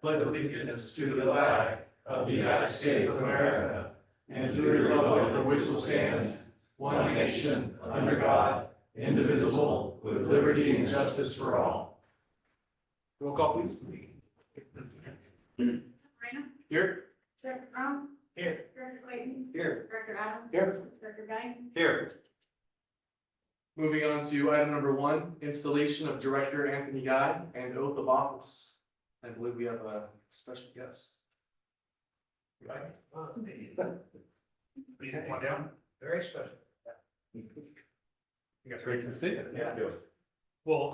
pledge allegiance to the flag of the United States of America and to the republic for which it stands, one nation, under God, indivisible, with liberty and justice for all. Roll call, please. Moreno, Here. Director Crum, Here. Director Clayton, Here. Director Adams, Here. Director Guy, Here. Moving on to item number 1, installation of Director Anthony Guy and oath of office. I believe we have a special guest. Right? Come on down. Very special. You guys ready to see it? Yeah. Well,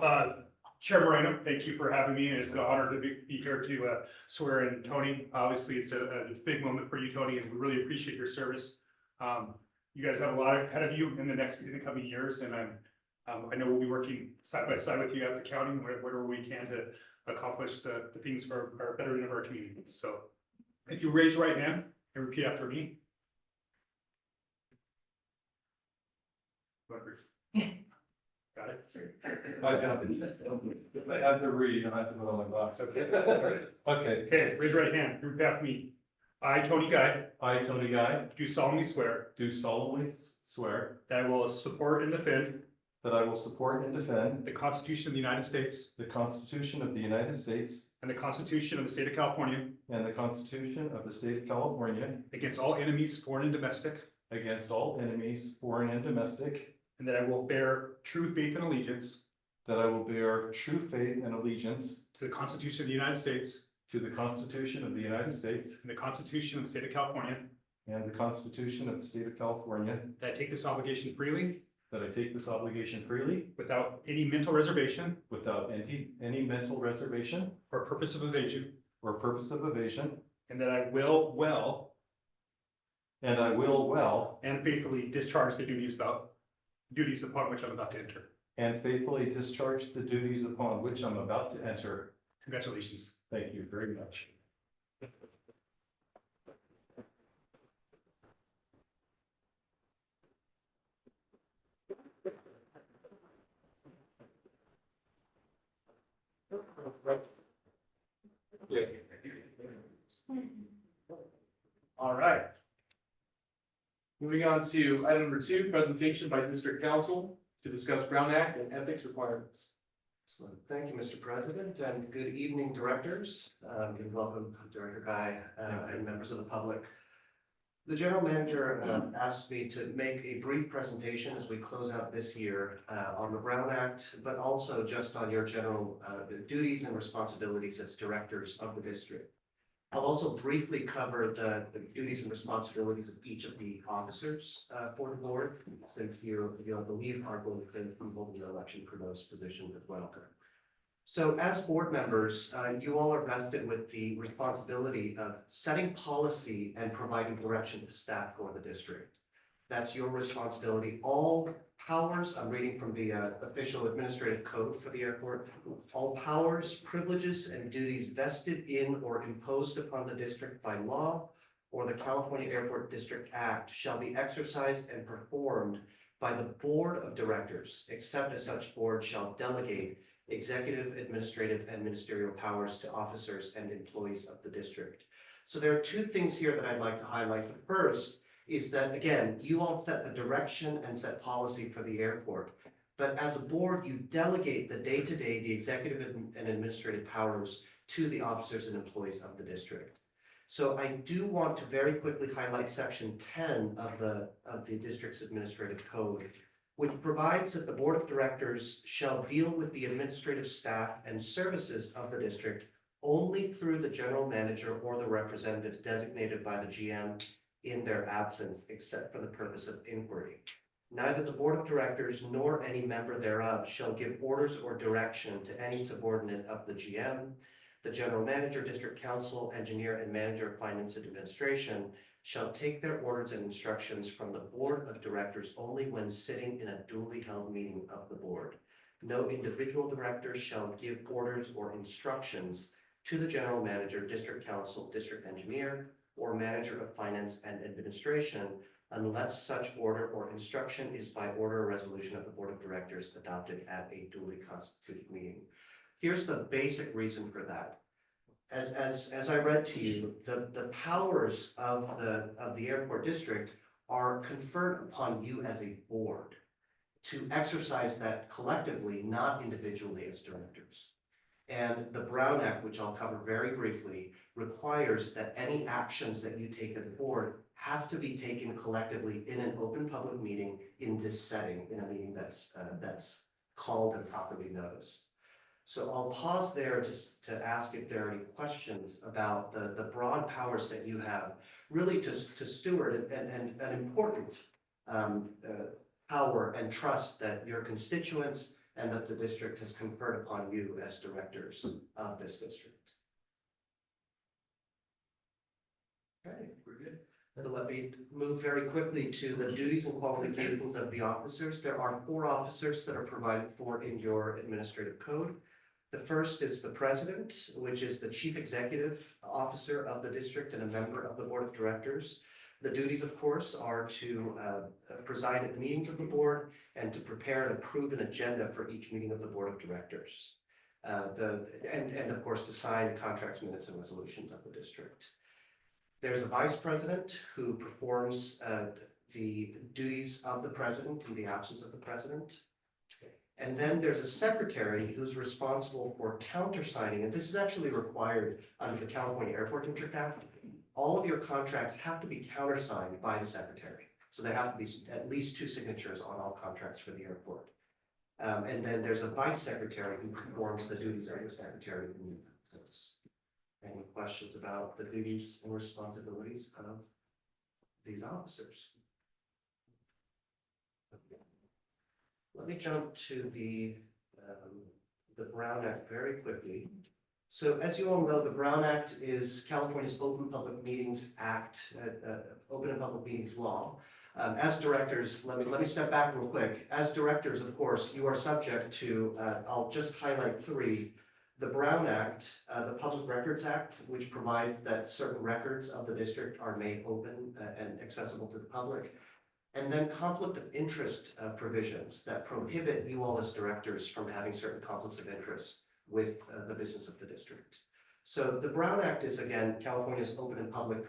Chair Moreno, thank you for having me. It's an honor to be here to swear in Tony. Obviously, it's a big moment for you, Tony, and we really appreciate your service. You guys have a lot ahead of you in the coming years, and I know we'll be working side by side with you at the county, whatever we can to accomplish the things for our betterment of our community. So, if you raise your right hand and repeat after me. Got it? I have to read, and I have to put on my box. Okay. Okay, raise your right hand, repeat after me. I, Tony Guy, I, Tony Guy, do solemnly swear do solemnly swear that I will support and defend that I will support and defend the Constitution of the United States the Constitution of the United States and the Constitution of the State of California and the Constitution of the State of California against all enemies, foreign and domestic, against all enemies, foreign and domestic, and that I will bear true faith and allegiance that I will bear true faith and allegiance to the Constitution of the United States to the Constitution of the United States and the Constitution of the State of California, and the Constitution of the State of California, that I take this obligation freely that I take this obligation freely without any mental reservation without any mental reservation or purpose of evasion, or purpose of evasion, and that I will well and I will well and faithfully discharge the duties upon which I'm about to enter. and faithfully discharge the duties upon which I'm about to enter. Congratulations. Thank you very much. All right. Moving on to item number 2, presentation by District Council to discuss Brown Act and ethics requirements. Excellent. Thank you, Mr. President, and good evening, directors, and welcome Director Guy and members of the public. The general manager asked me to make a brief presentation as we close out this year on the Brown Act, but also just on your general duties and responsibilities as directors of the district. I'll also briefly cover the duties and responsibilities of each of the officers for the board, since you I believe are going to be holding the election for those positions as well. So as board members, you all are vested with the responsibility of setting policy and providing direction to staff for the district. That's your responsibility. All powers, I'm reading from the official administrative code for the airport, all powers, privileges, and duties vested in or imposed upon the district by law or the California Airport District Act shall be exercised and performed by the board of directors, except as such board shall delegate executive, administrative, and ministerial powers to officers and employees of the district. So there are 2 things here that I'd like to highlight. The first is that, again, you all set the direction and set policy for the airport. But as a board, you delegate the day-to-day, the executive and administrative powers to the officers and employees of the district. So I do want to very quickly highlight section 10 of the district's administrative code, which provides that the board of directors shall deal with the administrative staff and services of the district only through the general manager or the representative designated by the GM in their absence, except for the purpose of inquiry. Neither the board of directors nor any member thereof shall give orders or direction to any subordinate of the GM. The general manager, district council, engineer, and manager of finance and administration shall take their orders and instructions from the board of directors only when sitting in a duly held meeting of the board. No individual director shall give orders or instructions to the general manager, district council, district engineer, or manager of finance and administration unless such order or instruction is by order or resolution of the board of directors adopted at a duly constituted meeting. Here's the basic reason for that. as I read to you, the powers of the airport district are conferred upon you as a board to exercise that collectively, not individually as directors. And the Brown Act, which I'll cover very briefly, requires that any actions that you take as a board have to be taken collectively in an open public meeting in this setting, in a meeting that's called and properly noticed. So I'll pause there just to ask if there are any questions about the broad powers that you have, really to steward and an important power and trust that your constituents and that the district has conferred upon you as directors of this district. Okay, we're good. So let me move very quickly to the duties and qualifications of the officers. There are 4 officers that are provided for in your administrative code. The first is the president, which is the chief executive officer of the district and a member of the board of directors. The duties, of course, are to preside at the meetings of the board and to prepare and approve an agenda for each meeting of the board of directors. And of course, to sign contracts, minutes, and resolutions of the district. There's a vice president who performs the duties of the president in the absence of the president. And then there's a secretary who's responsible for countersigning, and this is actually required under the California Airport District Act. All of your contracts have to be countersigned by the secretary. So there have to be at least 2 signatures on all contracts for the airport. And then there's a vice secretary who performs the duties of the secretary. Any questions about the duties and responsibilities of these officers? Let me jump to the Brown Act very quickly. So as you all know, the Brown Act is California's Open Public Meetings Act, Open and Public Meetings Law. As directors, let me step back real quick. As directors, of course, you are subject to, I'll just highlight 3. The Brown Act, the Public Records Act, which provides that certain records of the district are made open and accessible to the public. And then conflict of interest provisions that prohibit you all as directors from having certain conflicts of interest with the business of the district. So the Brown Act is, again, California's Open and Public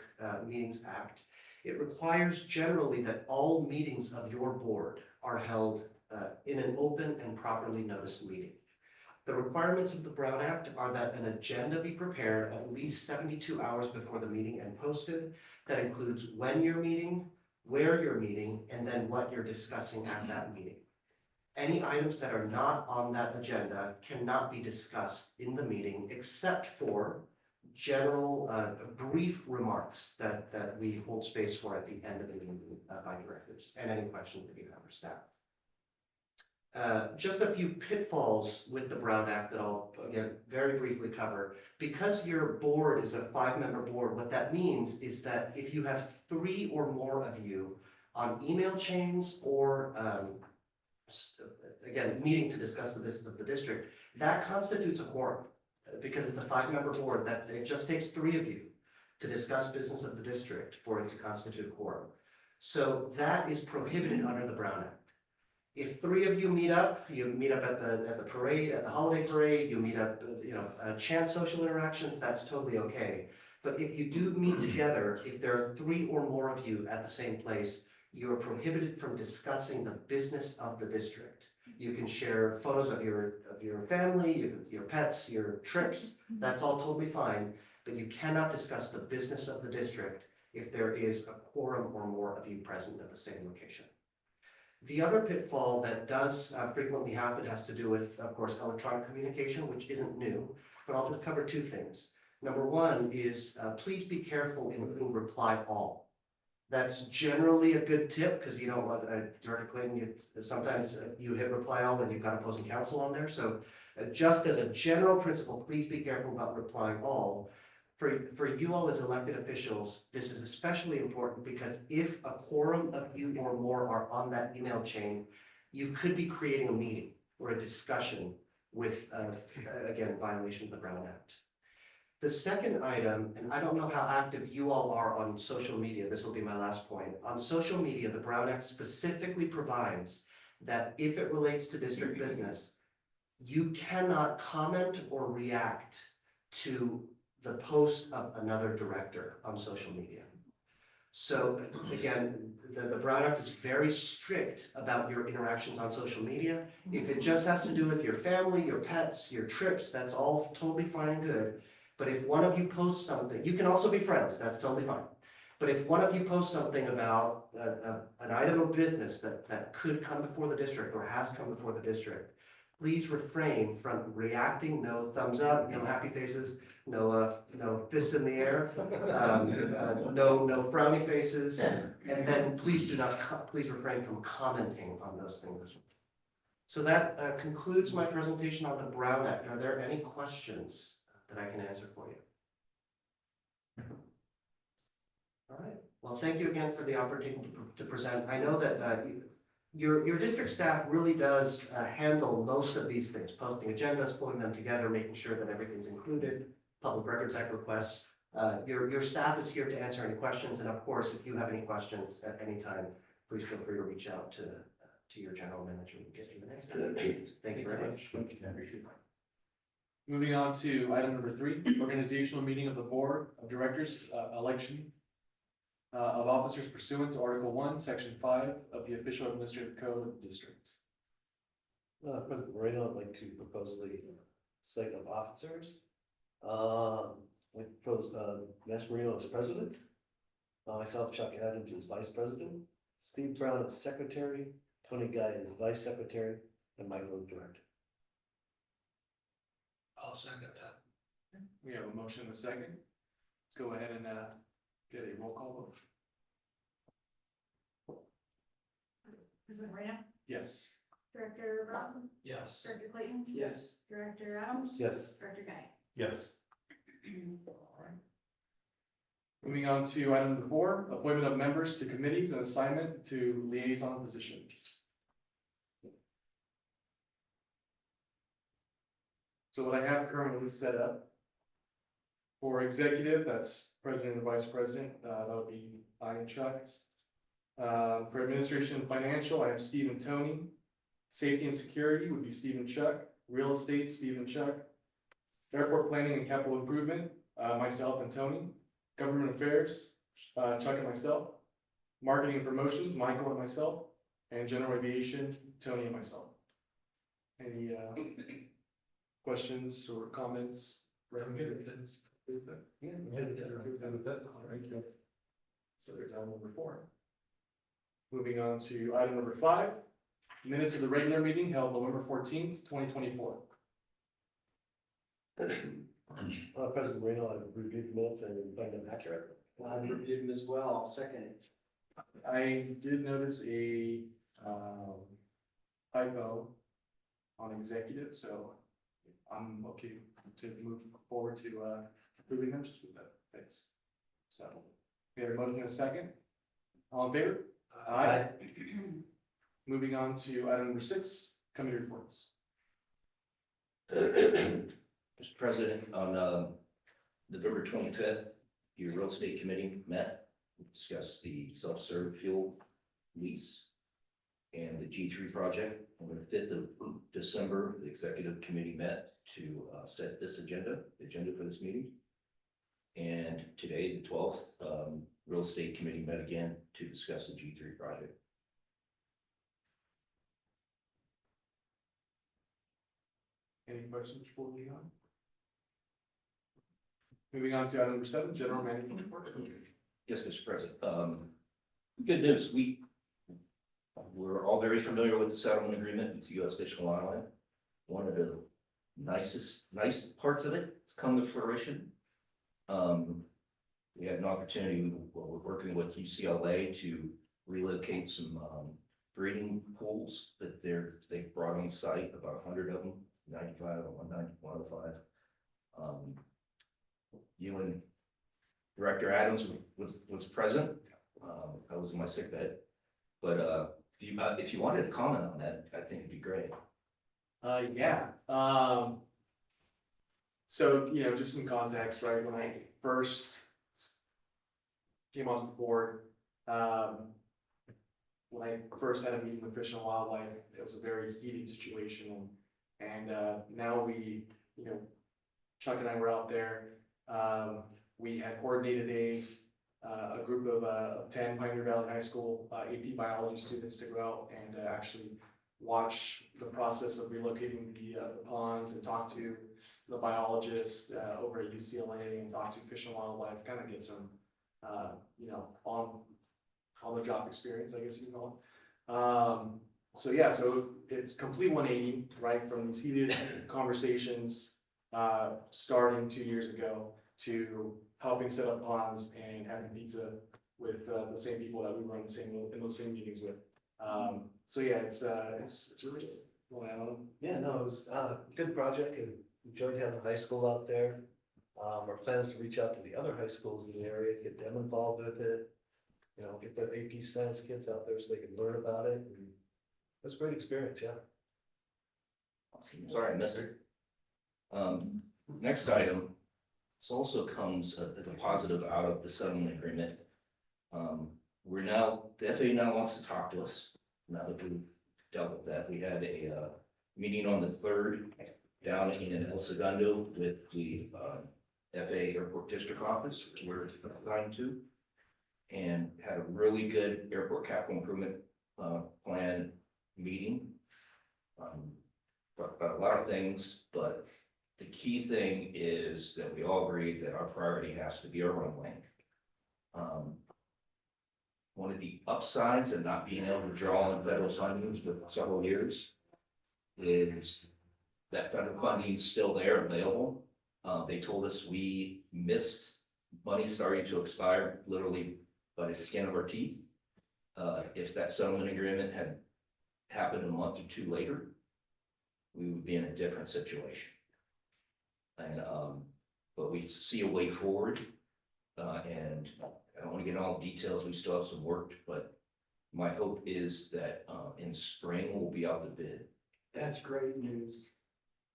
Meetings Act. It requires generally that all meetings of your board are held in an open and properly noticed meeting. The requirements of the Brown Act are that an agenda be prepared at least 72 hours before the meeting and posted. That includes when you're meeting, where you're meeting, and then what you're discussing at that meeting. Any items that are not on that agenda cannot be discussed in the meeting except for general brief remarks that we hold space for at the end of the meeting by directors and any questions that you have for staff. Just a few pitfalls with the Brown Act that I'll, again, very briefly cover. Because your board is a 5-member board, what that means is that if you have 3 or more of you on email chains or, again, meeting to discuss the business of the district, that constitutes a quorum. Because it's a 5-member board, that it just takes 3 of you to discuss business of the district for it to constitute a quorum. So that is prohibited under the Brown Act. If 3 of you meet up at the parade, at the holiday parade, you meet up, chant social interactions, that's totally okay. But if you do meet together, if there are 3 or more of you at the same place, you are prohibited from discussing the business of the district. You can share photos of your family, your pets, your trips, that's all totally fine, but you cannot discuss the business of the district if there is a quorum or more of you present at the same location. The other pitfall that does frequently happen has to do with, of course, electronic communication, which isn't new, but I'll just cover 2 things. Number 1 is please be careful in putting reply all. That's generally a good tip because you don't want Director Clayton, sometimes you hit reply all and you've got opposing counsel on there. So just as a general principle, please be careful about replying all. For you all as elected officials, this is especially important because if a quorum of you or more are on that email chain, you could be creating a meeting or a discussion with, again, violation of the Brown Act. The second item, and I don't know how active you all are on social media, this will be my last point. On social media, the Brown Act specifically provides that if it relates to district business, you cannot comment or react to the post of another director on social media. So again, the Brown Act is very strict about your interactions on social media. If it just has to do with your family, your pets, your trips, that's all totally fine and good. But if one of you posts something, you can also be friends, that's totally fine. But if one of you posts something about an item of business that could come before the district or has come before the district, please refrain from reacting, no thumbs up, no happy faces, no fists in the air, no frowny faces, and then please refrain from commenting on those things. So that concludes my presentation on the Brown Act. Are there any questions that I can answer for you? All right. Well, thank you again for the opportunity to present. I know that your district staff really does handle most of these things, posting agendas, pulling them together, making sure that everything's included, Public Records Act requests. Your staff is here to answer any questions, and of course, if you have any questions at any time, please feel free to reach out to your general manager and get you the next time. Thank you very much. Moving on to item number 3, organizational meeting of the Board of Directors, election of officers pursuant to Article 1, Section 5 of the Official Administrative Code of Districts. President Moreno, I'd like to propose the slate of officers. We propose Nash Marino as president, myself, Chuck Adams, as vice president, Steve Brown as secretary, Tony Guy as vice secretary, and Michael as director. I'll second that. We have a motion and a second. Let's go ahead and get a roll call vote. President Moreno, Yes. Director Brown, Yes. Director Clayton, Yes. Director Adams. Yes. Director Guy. Yes. All right. Moving on to item number 4, appointment of members to committees and assignment to liaison positions. So what I have currently set up for executive, that's president and vice president, that would be I and Chuck. For administration and financial, I have Steve and Tony. Safety and security would be Steve and Chuck. Real estate, Steve and Chuck. Airport planning and capital improvement, myself and Tony. Government affairs, Chuck and myself. Marketing and promotions, Michael and myself. And general aviation, Tony and myself. Any questions or comments? So there's item number 4. Moving on to item number 5, minutes of the regular meeting held November 14th, 2024. President Moreno, I've reviewed the minutes and find them accurate. I've reviewed them as well. Second. I did notice a typo on executive, so I'm okay to move forward to approving them just with that. Thanks. So we have a motion and a second. All in favor? Aye. Moving on to item number 6, committee reports. Mr. President, on November 25th, your real estate committee met, discussed the self-serve fuel lease and the G3 project. On the 5th of December, the executive committee met to set this agenda for this meeting. And today, the 12th, real estate committee met again to discuss the G3 project. Any questions for Leon? Moving on to item number 7, general manager report. Yes, Mr. President. Good news. We're all very familiar with the settlement agreement with U.S. Fish and Wildlife. One of the nice parts of it has come to fruition. We had an opportunity, we're working with UCLA to relocate some breeding pools that they brought on site, about 100 of them, 95 or 105. You and Director Adams was present. I was in my sick bed, but if you wanted to comment on that, I think it'd be great. Yeah. So, just some context, right? When I first came onto the board, when I first had a meeting with Fish and Wildlife, it was a very heated situation. And now we, Chuck and I were out there We had coordinated a group of 10 Pioneer Valley High School AP biology students to go out and actually watch the process of relocating the ponds and talk to the biologist over at UCLA and talk to Fish and Wildlife, kind of get some, on the job experience, I guess you can call it. So yeah, so it's complete 180, right, from these heated conversations starting 2 years ago to helping set up ponds and having pizza with the same people that we were in those same meetings with. So yeah, it's really good. Well, I don't know. Yeah, no, it was a good project and enjoyed having the high school out there. Our plans to reach out to the other high schools in the area, get them involved with it. You know, get their AP science kids out there so they can learn about it. And it was a great experience, yeah. Sorry, I missed it. Next item, this also comes as a positive out of the settlement agreement. The FAA now wants to talk to us, now that we've dealt with that. We had a meeting on the 3rd down in El Segundo with the FAA Airport District Office, which we're assigned to, and had a really good airport capital improvement plan meeting. Talked about a lot of things, but the key thing is that we all agree that our priority has to be our runway. One of the upsides of not being able to draw on federal funding for several years is that federal funding is still there available. They told us we missed money starting to expire literally by the skin of our teeth. If that settlement agreement had happened a month or two later, we would be in a different situation. And, but we see a way forward, and I don't want to get all the details, we still have some work, but my hope is that, in spring, we'll be out to bid. That's great news.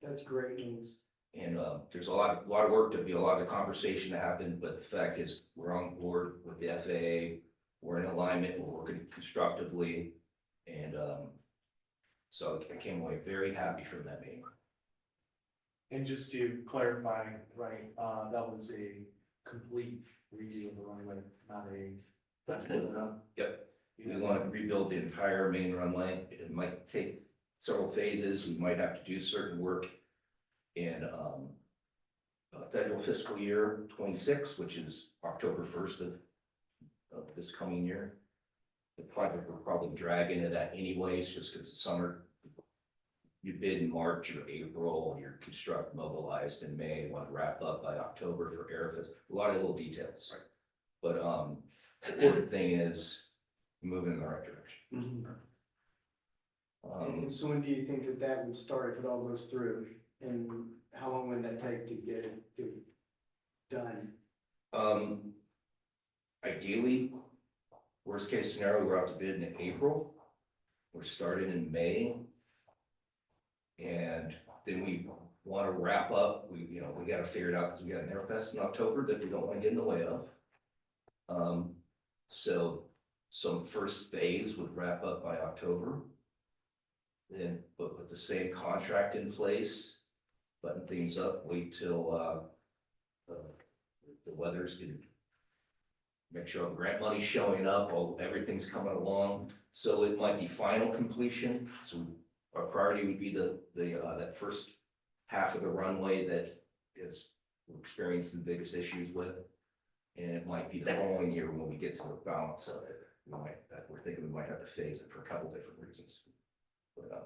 That's great news. And, there's a lot of work, there'll be a lot of conversation to happen, but the fact is, we're on board with the FAA, we're in alignment, we're working constructively, and, so I came away very happy from that meeting. And just to clarify, right, that was a complete redo of the runway, not a. Yep. We want to rebuild the entire main runway. It might take several phases. We might have to do certain work in federal fiscal year 26, which is October 1st of this coming year. The project will probably drag into that anyways, just because it's summer. You bid in March or April, you're construct mobilized in May, want to wrap up by October for airfits, a lot of little details. Right. But the important thing is moving in the right direction. And so when do you think that would start if it all goes through? And how long would that take to get it done? Ideally, worst case scenario, we're out to bid in April. We're starting in May. And then we want to wrap up, we got to figure it out because we got an Airfest in October that we don't want to get in the way of. So some first phase would wrap up by October. Then, but with the same contract in place, button things up, wait till the weather's good. Make sure the grant money's showing up, everything's coming along. So it might be final completion. So our priority would be that first half of the runway that is we're experiencing the biggest issues with. And it might be the following year when we get to the balance of it. We're thinking we might have to phase it for a couple different reasons. But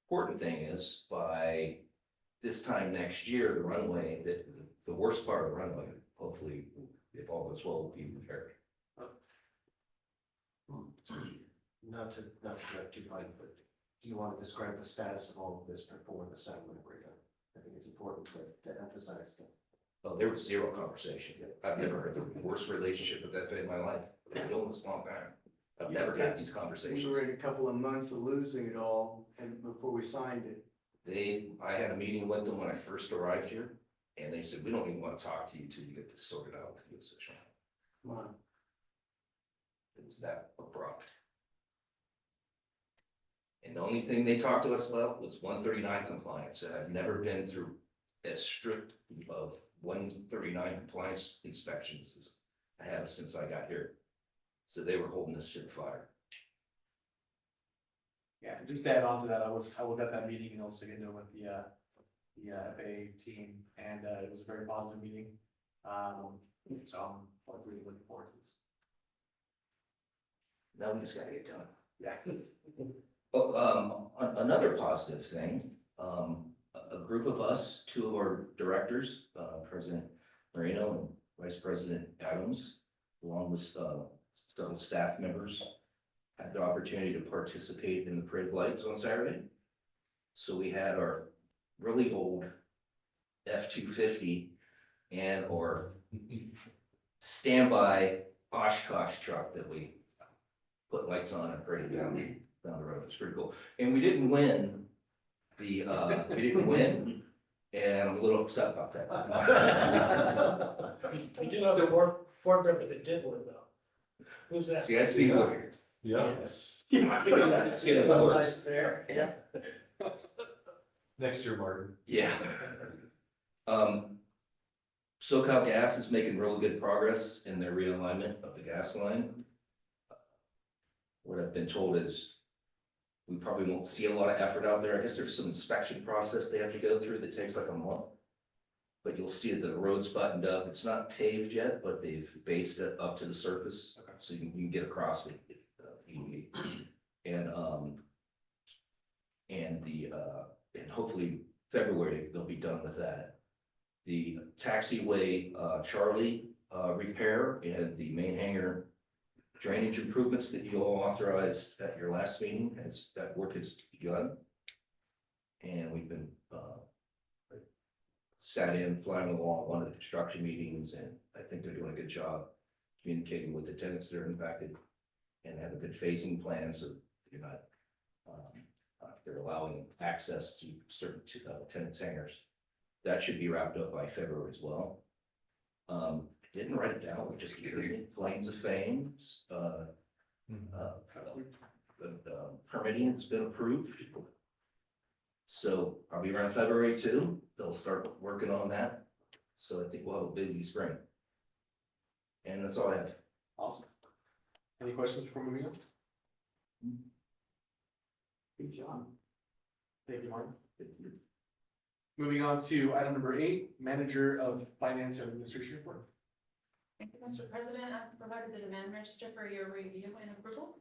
important thing is by this time next year, the runway, the worst part of the runway, hopefully, if all goes well, will be repaired. Not to direct you, Mike, but do you want to describe the status of all of this before the settlement agreement? I think it's important to emphasize that. Well, there was zero conversation. I've never had the worst relationship with FAA in my life. I've known this long time. I've never had these conversations. We were in a couple of months of losing it all and before we signed it. I had a meeting with them when I first arrived here, and they said, we don't even want to talk to you till you get this sorted out with the decision. Come on. It was that abrupt. And the only thing they talked to us about was 139 compliance. And I've never been through as strict of 139 compliance inspections I have since I got here. So they were holding this shit fire. Yeah, just to add on to that, I was at that meeting and also getting to know with the FAA team, and it was a very positive meeting. So I'm really looking forward to this. Now we just gotta get done. Yeah. Oh, another positive thing, a group of us, two of our directors, President Moreno and Vice President Adams, along with several staff members, had the opportunity to participate in the parade of lights on Saturday. So we had our really old F-250 and our standby Oshkosh truck that we put lights on and paraded down the road. It's pretty cool. And we didn't win and I'm a little upset about that. We do have a board member that did win though. Who's that? See, I see what Yeah, Yes. it's getting worse. There, yeah. next year, Martin. Yeah. SoCal Gas is making really good progress in their realignment of the gas line. What I've been told is we probably won't see a lot of effort out there. I guess there's some inspection process they have to go through that takes like a month. But you'll see that the road's buttoned up. It's not paved yet, but they've based it up to the surface. Okay. So you can get across it easily. And and hopefully February they'll be done with that. The taxiway Charlie repair and the main hangar drainage improvements that you all authorized at your last meeting, that work has begun. And we've been sat in, flying along one of the construction meetings, and I think they're doing a good job communicating with the tenants that are impacted and have a good phasing plan, so you're not, they're allowing access to certain tenants' hangars. That should be wrapped up by February as well. I didn't write it down, we just heard it. Plains of Fame, permitting has been approved. So probably around February too, they'll start working on that. So I think we'll have a busy spring. And that's all I have. Awesome. Any questions before moving on? Good job. Thank you, Martin. Moving on to item number 8, Manager of Finance and Administration report. Thank you, Mr. President. I've provided the demand register for your review and approval.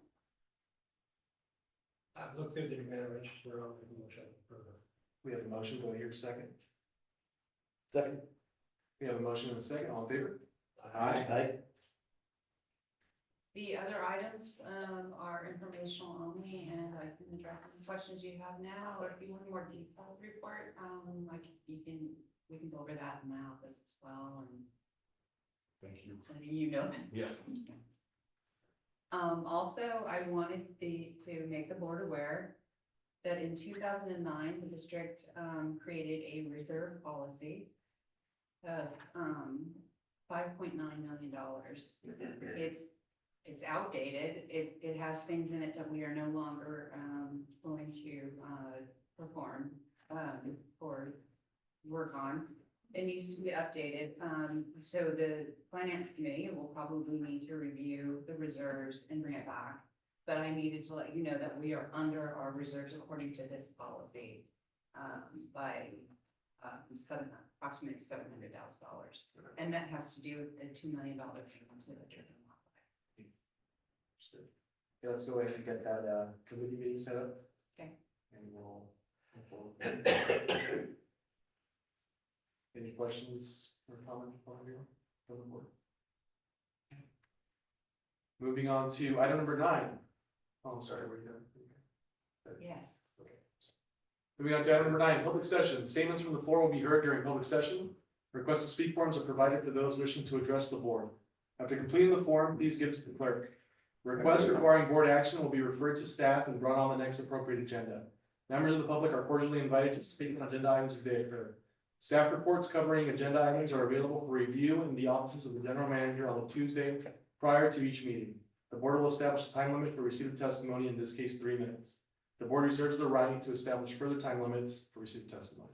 I've looked through the demand register on the motion. We have a motion. Do I hear a second? Second. We have a motion and a second. All in favor? Aye. The other items are informational only, and I can address any questions you have now, or if you want a more detailed report, we can go over that in my office as well, and Thank you. letting you know that. Yeah. Also, I wanted to make the board aware that in 2009, the district created a reserve policy of $5.9 million. It's outdated. It has things in it that we are no longer going to perform or work on. It needs to be updated. So the finance committee will probably need to review the reserves and bring it back. But I needed to let you know that we are under our reserves according to this policy by approximately $700,000. And that has to do with the $2 million payment to the children. Okay, let's go ahead and get that committee meeting set up. Okay. And we'll. Any questions or comments from everyone from the board? Moving on to item number 9. Oh, I'm sorry, we're done. Yes. Moving on to item number 9, public session. Statements from the floor will be heard during public session. Request to speak forms are provided for those wishing to address the board. After completing the form, please give it to the clerk. Requests requiring board action will be referred to staff and brought on the next appropriate agenda. Members of the public are cordially invited to speak on agenda items as they occur. Staff reports covering agenda items are available for review in the offices of the general manager on the Tuesday prior to each meeting. The board will establish a time limit for receipt of testimony, in this case 3 minutes. The board reserves the right to establish further time limits for receipt of testimony.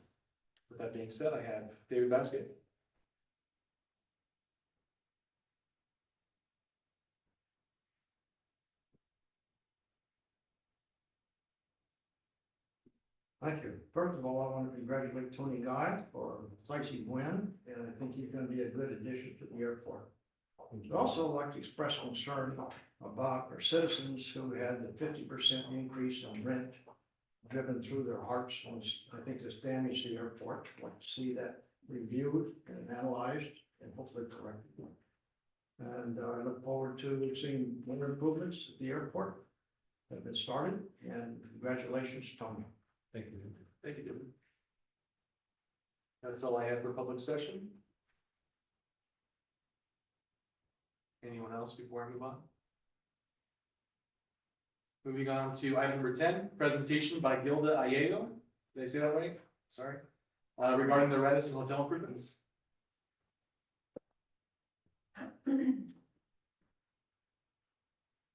With that being said, I have David Basket. Thank you. First of all, I want to congratulate Tony Guy for a decisive win, and I think he's going to be a good addition to the airport. I'd also like to express concern about our citizens who had the 50% increase in rent driven through their hearts. I think this damaged the airport. I'd like to see that reviewed and analyzed and hopefully corrected. And I look forward to seeing more improvements at the airport that have been started, and congratulations, Tony. Thank you. Thank you, David. That's all I have for public session. Anyone else before I move on? Moving on to item number 10, presentation by Gilda Ayego. Did I say that right? Sorry. Regarding the Radisson Hotel improvements.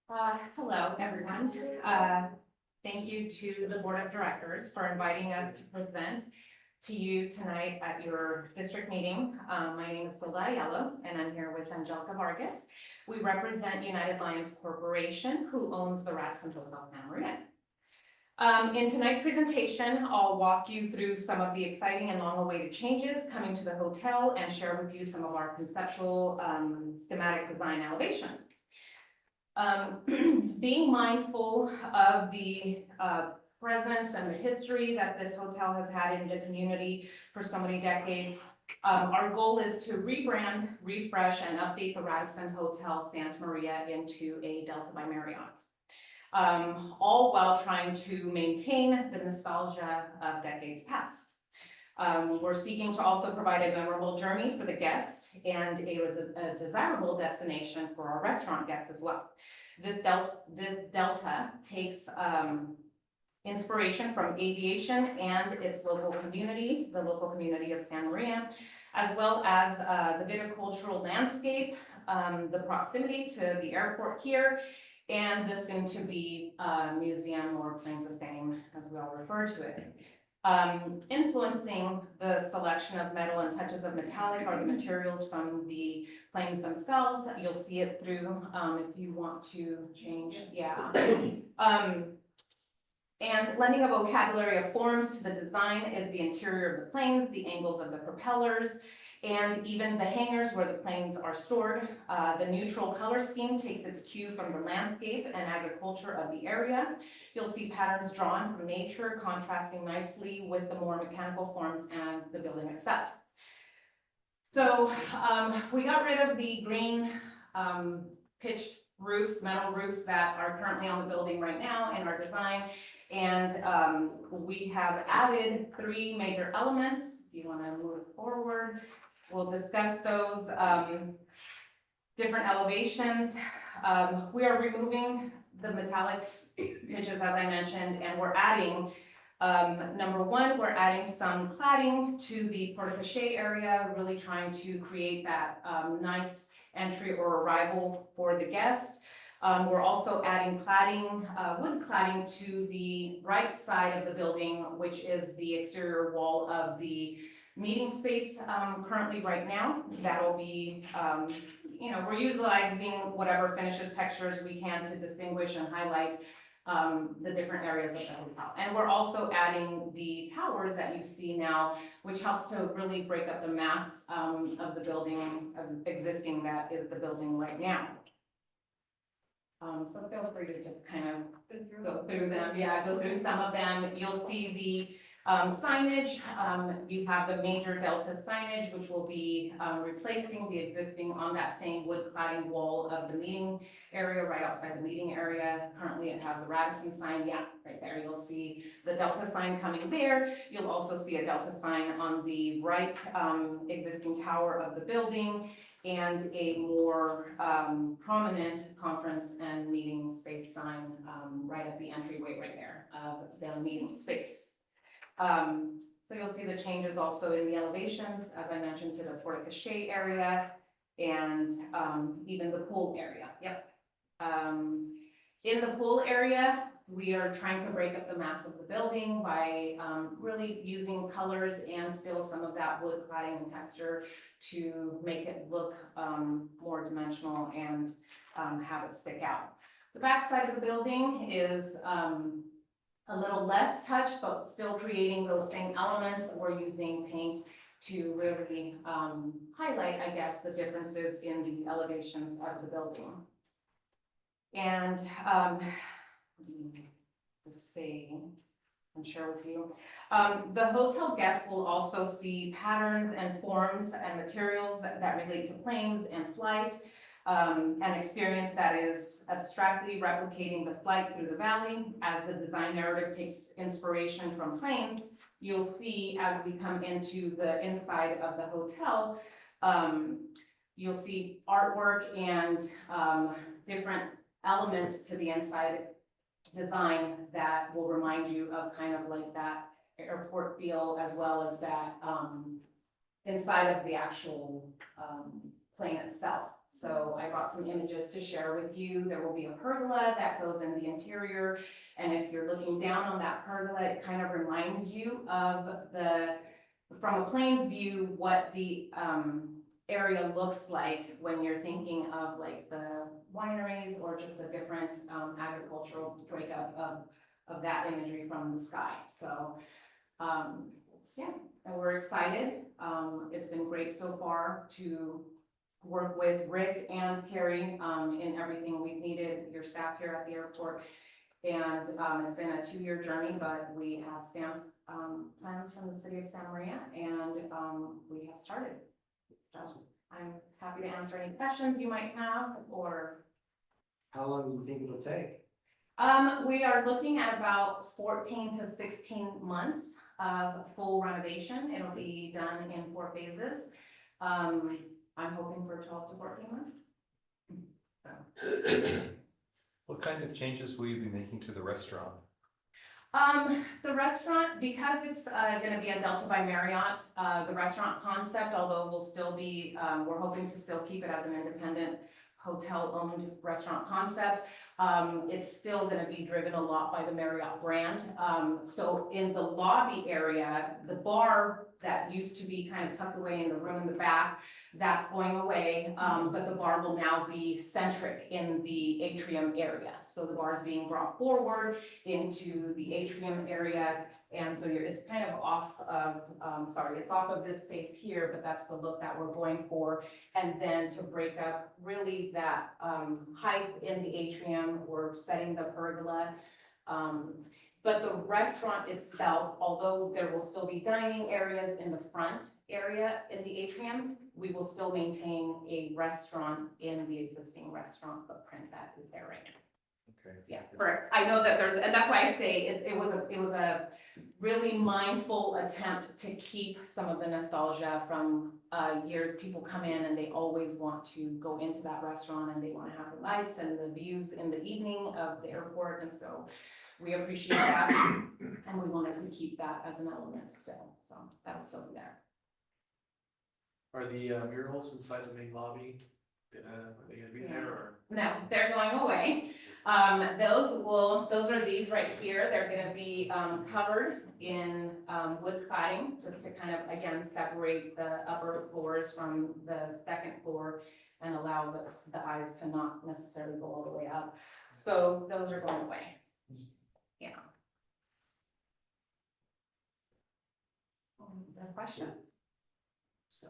Hello, everyone. Thank you to the Board of Directors for inviting us to present to you tonight at your district meeting. My name is Gilda Ayello, and I'm here with Angelica Vargas. We represent United Lions Corporation, who owns the Radisson Hotel Santa Maria. In tonight's presentation, I'll walk you through some of the exciting and long-awaited changes coming to the hotel and share with you some of our conceptual schematic design elevations. Being mindful of the presence and the history that this hotel has had in the community for so many decades, our goal is to rebrand, refresh, and update the Radisson Hotel Santa Maria into a Delta by Marriott. All while trying to maintain the nostalgia of decades past. We're seeking to also provide a memorable journey for the guests and a desirable destination for our restaurant guests as well. This Delta takes inspiration from aviation and its local community, the local community of Santa Maria, as well as the viticultural landscape, the proximity to the airport here, and the soon-to-be museum or Plains of Fame, as we all refer to it. Influencing the selection of metal and touches of metallic are the materials from the planes themselves. You'll see it through if you want to change, yeah. And lending a vocabulary of forms to the design is the interior of the planes, the angles of the propellers, and even the hangars where the planes are stored. The neutral color scheme takes its cue from the landscape and agriculture of the area. You'll see patterns drawn from nature, contrasting nicely with the more mechanical forms and the building itself. So we got rid of the green pitched roofs, metal roofs that are currently on the building right now in our design. And we have added 3 major elements. If you want to move forward, we'll discuss those different elevations. We are removing the metallic pitches, as I mentioned, and we're adding, number 1, we're adding some cladding to the porte-cochere area, really trying to create that nice entry or arrival for the guest. We're also adding cladding, wood cladding to the right side of the building, which is the exterior wall of the meeting space currently right now. That'll be, you know, we're utilizing whatever finishes, textures we can to distinguish and highlight the different areas of the hotel. And we're also adding the towers that you see now, which helps to really break up the mass of the building existing that is the building right now. So feel free to just kind of go through them. Yeah, go through some of them. You'll see the signage. You have the major Delta signage, which will be replacing the existing on that same wood cladding wall of the meeting area, right outside the meeting area. Currently it has a Radisson sign. Yeah, right there. You'll see the Delta sign coming there. You'll also see a Delta sign on the right existing tower of the building, and a more prominent conference and meeting space sign right at the entryway right there of the meeting space. So you'll see the changes also in the elevations, as I mentioned, to the porte-cochere area and even the pool area. Yep. In the pool area, we are trying to break up the mass of the building by really using colors and still some of that wood cladding and texture to make it look more dimensional and have it stick out. The back side of the building is a little less touch, but still creating those same elements. We're using paint to really highlight, I guess, the differences in the elevations of the building. And let's see, I'll share with you. The hotel guests will also see patterns and forms and materials that relate to planes and flight. An experience that is abstractly replicating the flight through the valley. As the design narrative takes inspiration from planes, you'll see as we come into the inside of the hotel, you'll see artwork and different elements to the inside design that will remind you of kind of like that airport feel, as well as that inside of the actual plane itself. So I brought some images to share with you. There will be a pergola that goes in the interior. And if you're looking down on that pergola, it kind of reminds you of from a plane's view, what the area looks like when you're thinking of like the wineries or just the different agricultural breakup of that imagery from the sky. So yeah, and we're excited. It's been great so far to work with Rick and Carrie in everything we've needed, your staff here at the airport. And it's been a 2-year journey, but we have stamped plans from the city of Santa Maria, and we have started. So I'm happy to answer any questions you might have, or. How long do you think it'll take? We are looking at about 14 to 16 months of full renovation. It'll be done in 4 phases. I'm hoping for 12 to 14 months. So. What kind of changes will you be making to the restaurant? The restaurant, because it's gonna be a Delta by Marriott, the restaurant concept, although we'll still be, we're hoping to still keep it as an independent hotel-owned restaurant concept. It's still gonna be driven a lot by the Marriott brand. So in the lobby area, the bar that used to be kind of tucked away in the room in the back, that's going away, but the bar will now be centric in the atrium area. So the bar is being brought forward into the atrium area, and so it's kind of off of, it's off of this space here, but that's the look that we're going for. And then to break up really that height in the atrium, we're setting the pergola. But the restaurant itself, although there will still be dining areas in the front area in the atrium, we will still maintain a restaurant in the existing restaurant footprint that is there right now. Okay. Yeah, correct. I know that and that's why I say it was a really mindful attempt to keep some of the nostalgia from years. People come in and they always want to go into that restaurant, and they want to have the lights and the views in the evening of the airport, and so we appreciate that, and we wanted to keep that as an element still, so that'll still be there. Are the murals inside the main lobby, are they gonna be there, or? No, they're going away. Those are these right here. They're gonna be covered in wood cladding, just to kind of, again, separate the upper floors from the second floor and allow the eyes to not necessarily go all the way up. So those are going away. Yeah. The question. So,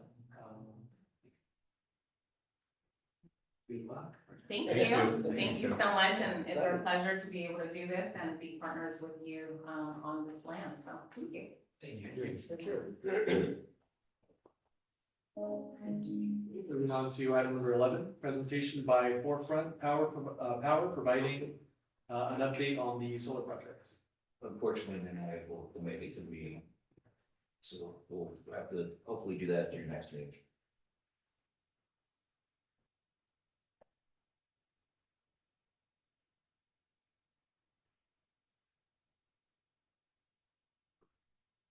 good luck. Thank Thank you. you. Thank you so much, and it's our pleasure to be able to do this and be partners with you on this land, so thank you. Moving on to item number 11, presentation by Forefront Power, providing an update on the solar project. Unfortunately, then I will make it to the meeting. So we'll have to hopefully do that at your next meeting.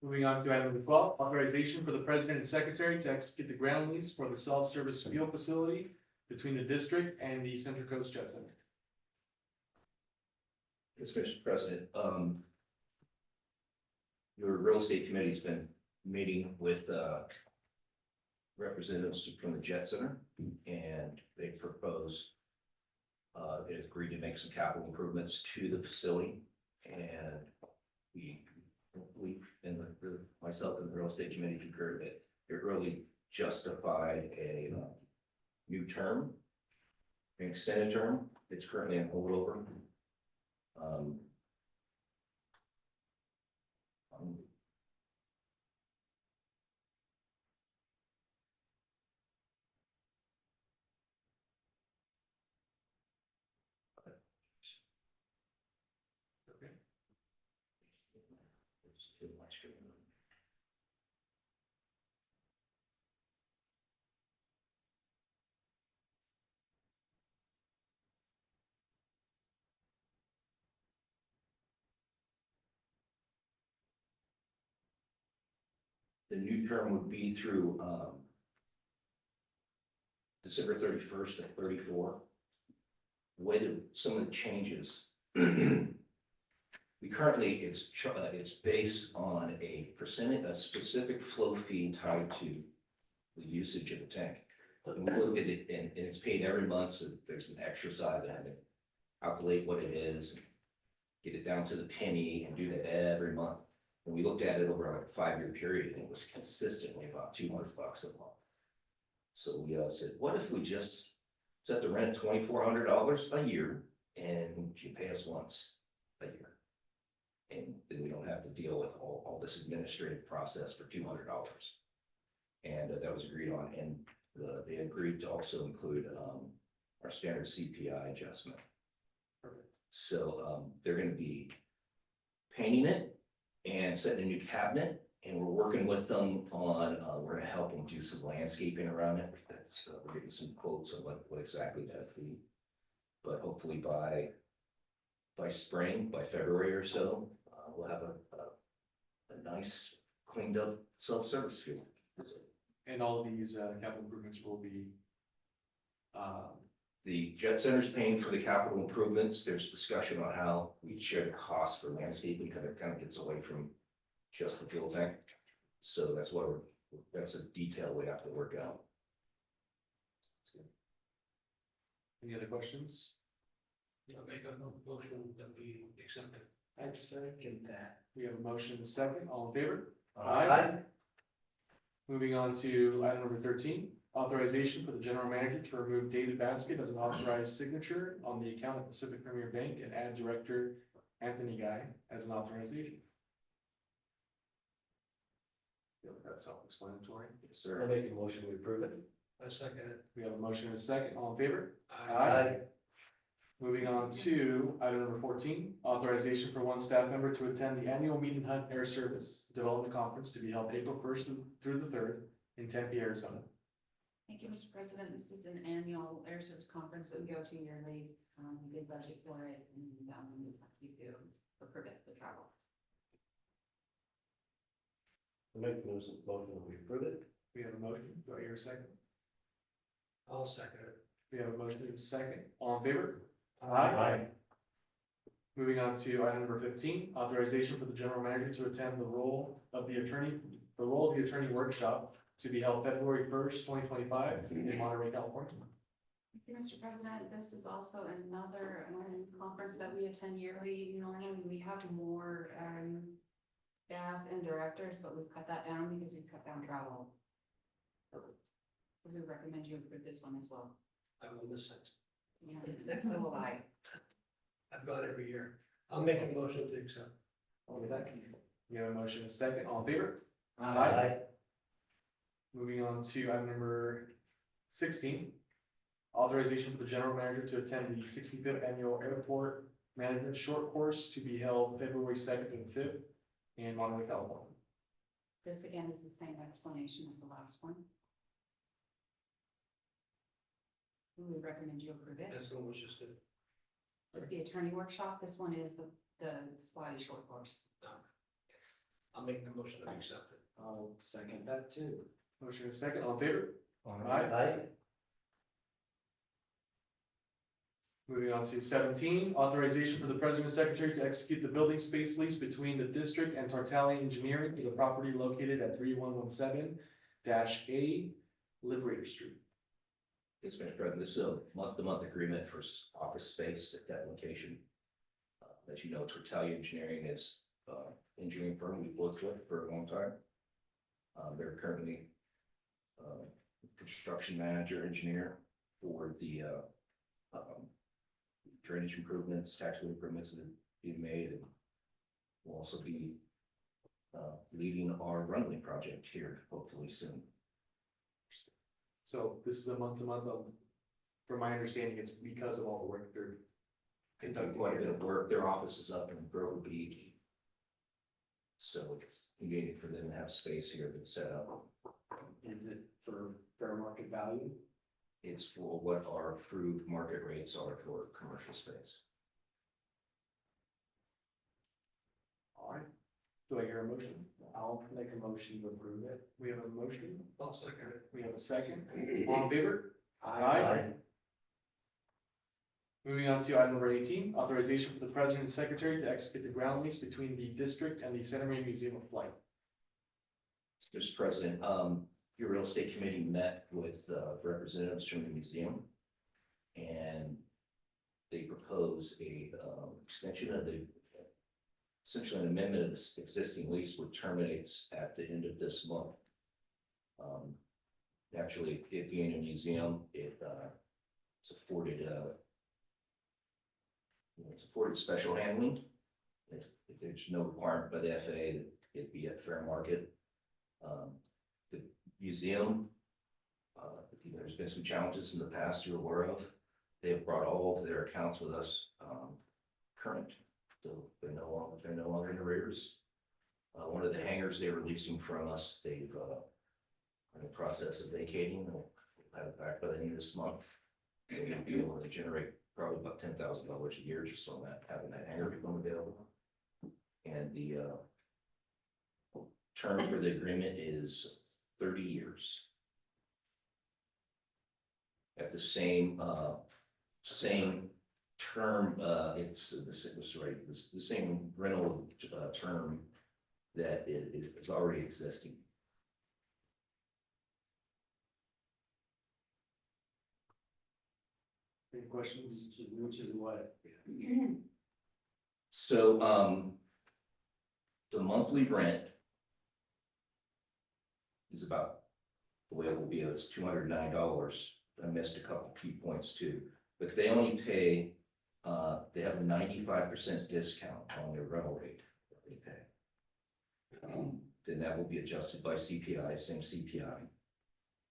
Moving on to item number 12, authorization for the president and secretary to execute the ground lease for the self-service fuel facility between the district and the Central Coast Jet Center. Yes, Mr. President, your real estate committee's been meeting with representatives from the Jet Center, and they proposed, they agreed to make some capital improvements to the facility, and and myself and the real estate committee concurred that it really justified a new term, an extended term. It's currently in holdover. Um, The new term would be through December 31st of 34. The way that some of the changes, we currently, it's based on a percentage, a specific flow fee tied to the usage of the tank. And we look at it, and it's paid every month, so there's an exercise in having to calculate what it is, get it down to the penny, and do that every month. And we looked at it over like a 5-year period, and it was consistently about $200 a month. So we said, what if we just set the rent at $2,400 a year, and you pay us once a year? And then we don't have to deal with all this administrative process for $200. And that was agreed on, and they agreed to also include our standard CPI adjustment. So they're gonna be painting it and setting a new cabinet, and we're working with them on, we're gonna help them do some landscaping around it. That's, we're getting some quotes on what exactly that'd be. But hopefully by spring, by February or so, we'll have a nice cleaned up self-service fuel. And all of these capital improvements will be, The Jet Center's paying for the capital improvements. There's discussion on how we share the cost for landscaping, because it kind of gets away from just the fuel tank. So that's what that's a detail we have to work out. any other questions? I'll make a motion that we accept it. I'd second that. We have a motion and a second, all in favor? Aye. Moving on to item number 13, authorization for the general manager to remove David Basket as an authorized signature on the account at Pacific Premier Bank and add director Anthony Guy as an authorization. Feel like that's self-explanatory. Yes, I'll sir. make a motion, we approve it. I second it. We have a motion and a second, all in favor? Aye. Moving on to item number 14, authorization for one staff member to attend the annual Meat and Hunt Air Service Development Conference to be held April 1st through the 3rd in Tempe, Arizona. Thank you, Mr. President. This is an annual air service conference that we go to yearly. We did budget for it, and you do approve it, the travel. I'll make a motion, we approve it. We have a motion, do I hear a second? I'll second it. We have a motion and a second, all in favor? Moving on to item number 15, authorization for the general manager to attend the role of the attorney workshop to be held February 1st, 2025 in Monterey, California. Thank you, Mr. President. This is also another conference that we attend yearly. Normally, we have more staff and directors, but we've cut that down because we've cut down travel. So we recommend you approve this one as well. I will miss it. Yeah, so will I. I've gone every year. I'll make a motion to accept. We have a motion and a second, all in favor? Aye. Moving on to item number 16, authorization for the general manager to attend the 65th annual airport management short course to be held February 2nd and 5th in Monterey, California. This again is the same explanation as the last one. We would recommend you approve it. That's almost just it. With the attorney workshop, this one is the Swati short course. I'll make the motion to accept it. I'll second that too. Motion and a second, all in favor? Aye. Moving on to 17, authorization for the president and secretary to execute the building space lease between the district and Tartali Engineering for the property located at 3117-A Liberator Street. Yes, Mr. President, this is a month-to-month agreement for office space at that location. As you know, Tortelli Engineering is engineering firm we've worked with for a long time. They're currently construction manager, engineer for the drainage improvements, tactical improvements that are being made, and will also be leading our runway project here, hopefully soon. So this is a month to month, from my understanding, it's because of all the work they're They do conducting. quite a bit here. of work. Their office is up in Grove Beach. So it's convenient for them to have space here that's set up. Is it for fair market value? It's for what our approved market rates are for commercial space. All right. Do I hear a motion? I'll make a motion to approve it. We have a motion. I'll second it. We have a second. All in favor? Aye. Moving on to item number 18, authorization for the president and secretary to execute the ground lease between the district and the Santa Maria Museum of Flight. Mr. President, your real estate committee met with representatives from the museum. And they proposed a extension of the, essentially an amendment of this existing lease, which terminates at the end of this month. Naturally, it being a museum, it's afforded it's afforded special handling. There's no requirement by the FAA that it be at fair market. The museum, there's been some challenges in the past you're aware of. They have brought all of their accounts with us current, so they're no longer in arrears. One of the hangars they were leasing from us, they've in the process of vacating. We'll have it back by the end of this month. They're gonna be able to generate probably about $10,000 a year just on that, having that hangar become available. And the term for the agreement is 30 years. At the same term, it's the same rental term that is already existing. Any questions? Which is what? So, the monthly rent is about, the way it will be, is $209. I missed a couple key points too, but they only pay, they have a 95% discount on their rental rate that they pay. Then that will be adjusted by CPI, same CPI.